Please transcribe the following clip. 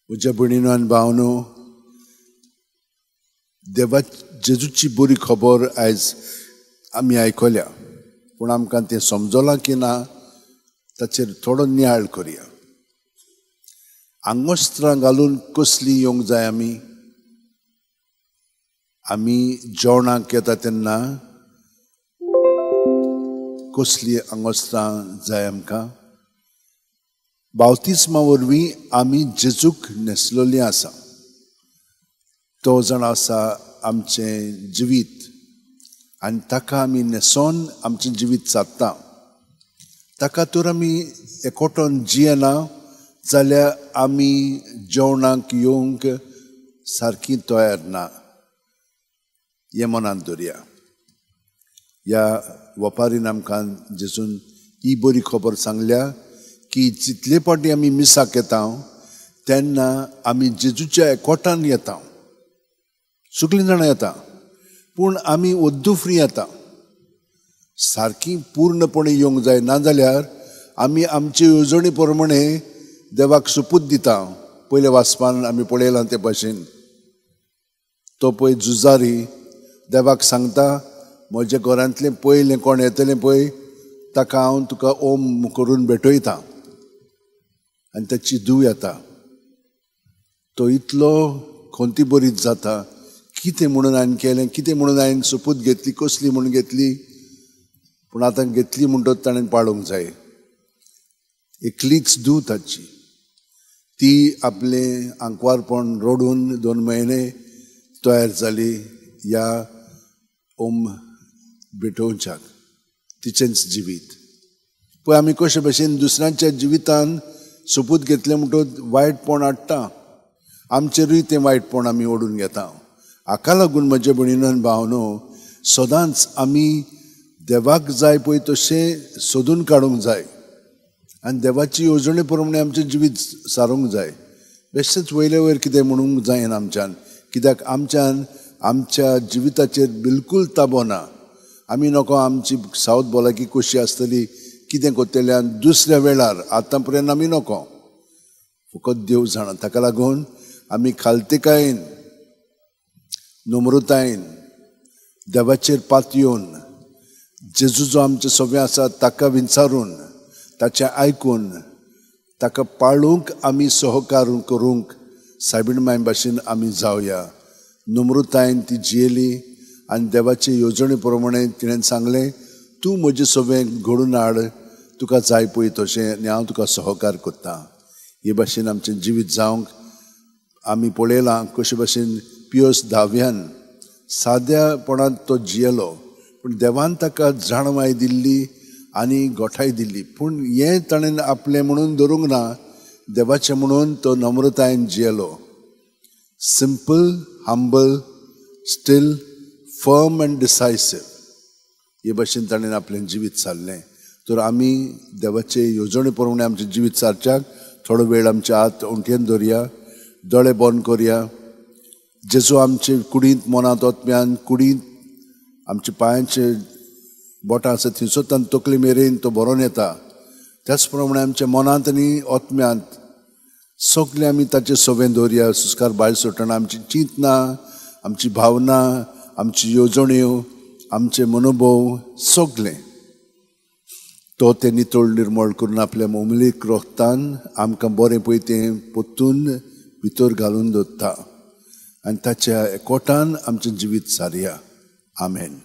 म्हज्या भयणीनो आनी भावनो, देवा जेजूची बरी खबर आयज आमी आयकल्या, पूण आमकां तें समजलां की ना ताचेर थोडो नियाळ करया. आंगोस्त्रां घालून कसली येवंक जाय आमी? आमी जेवणाक येता तेन्ना कसली आंगोस्त्रां जाय आमकां? बावतिस्मा वरवीं आमी जेजूक न्हेसलेलीं आसा. तो जाण आसा आमचें जिवीत आनी ताका आमी न्हेसोन आमचें जिवीत सादता. ताका तर आमी एकवटोन जियेना जाल्यार आमी जेवणाक येवंक सारकीं तयार ना. हें मनांत दवरया. ह्या वपारीन आमकां जेजून ही बरी खबर सांगल्या की जितले फावटी आमी मिसाक येता तेन्ना आमी जेजूच्या एकवटान येता. सगळीं जाणां येता, पूण आमी ओद्दू फ्री येता. सारकी पूर्णपणे येवंक जाय, नाजाल्यार आमी आमचे येवजणे प्रमाणे देवाक सुपूत दिता. पयले वाचपान आमी पळयलां ते भाशेन तो पळय जुजारी देवाक सांगता, म्हज्या घरांतलें पयलें कोण येतलें पळय ताका हांव तुका ओम करून भेटयता. आनी ताची धूव येता. तो इतलो खोंती बरीच जाता, कितें म्हणून हांवें केलें, कितें म्हणून हांवें सुपूत घेतली, कसली म्हणून घेतली, पूण आतां घेतली म्हणटच ताणें पाळूंक जाय. एकलीच धूव ताची, ती आपलें आंकवारपण रडून 2 म्हयने तयार जाली ह्या ओम भेटोवच्याक. तिचेंच जिवीत पळय आमी कशे भशेन दुसऱ्यांच्या जिवितान सुपूत घेतलें म्हणटच वायटपण हाडटा. आमचेरूय तें वायटपण आमी ओडून घेता. हाका लागून म्हज्या भयणीनो आनी भावनो, सदांच आमी देवाक जाय पळय तशें सोदून काडूंक जाय आनी देवाची येवजणे प्रमाणे आमचें जिवीत सारूंक जाय. बेश्टेच वयले वयर कितें म्हणूंक जायना आमच्यान, कित्याक आमच्यान आमच्या जिविताचेर बिलकूल ताबो ना. आमी नको आमची सावत भलायकी कशी आसतली, कितें करतलें आनी दुसऱ्या वेळार, आतां पर्यंत आमी नको. फकत देव जाणा. ताका लागून आमी खालतेकायेन, नम्रतायेन देवाचेर पातयेवन जेजू जो आमचे सगळें आसा ताका विचारून, ताचें आयकून, ताका पाळूंक आमी सहकार करूंक सायबीण माय भाशेन आमी जावया. नम्रतायेन ती जियेली आनी देवाचे येवजणे प्रमाणे तिणें सांगलें, तूं म्हजें सगळें घडून हाड, तुका जाय पळय तशें आनी हांव तुका सहकार करता. हे भाशेन आमचें जिवीत जावंक आमी पळयलां कशे भाशेन पियोस 10व्यान साद्यापणान तो जियेलो, पूण देवान ताका जाणवाय दिल्ली आनी गोठाय दिल्ली. पूण हें ताणें आपलें म्हणून धरूंक ना, देवाचें म्हणून तो नम्रतायेन जियेलो. Simple, humble, steel, firm and decisive हे भाशेन ताणें आपलें जिवीत सारलें. तर आमी देवाचे येवजणे प्रमाणे आमचें जिवीत सारच्याक थोडो वेळ आमचे हात ओंटयेन दवरया, दोळे बंद करया. जेजू आमचे कुडींत मनांत ओतम्यान, कुडींत आमच्या पांयाचे बोटां आसा थंयसर तकले मेरेन तो बरोवन येता. त्याच प्रमाणे आमच्या मनांत आनी ओतम्यांत सगळें आमी ताचे सवें दवरया. सुस्कार भायर सुटना. आमची चिंतना, आमची भावना, आमची येवजण्यो, आमचे मनोभव सगळें तो तें नितळ निर्मळ करून आपल्या मोमिलीक रोगतान आमकां बरें पळय तें पोत्तून भितर घालून दवरता आनी ताच्या एकवटान आमचें जिवीत सारया. आमेन.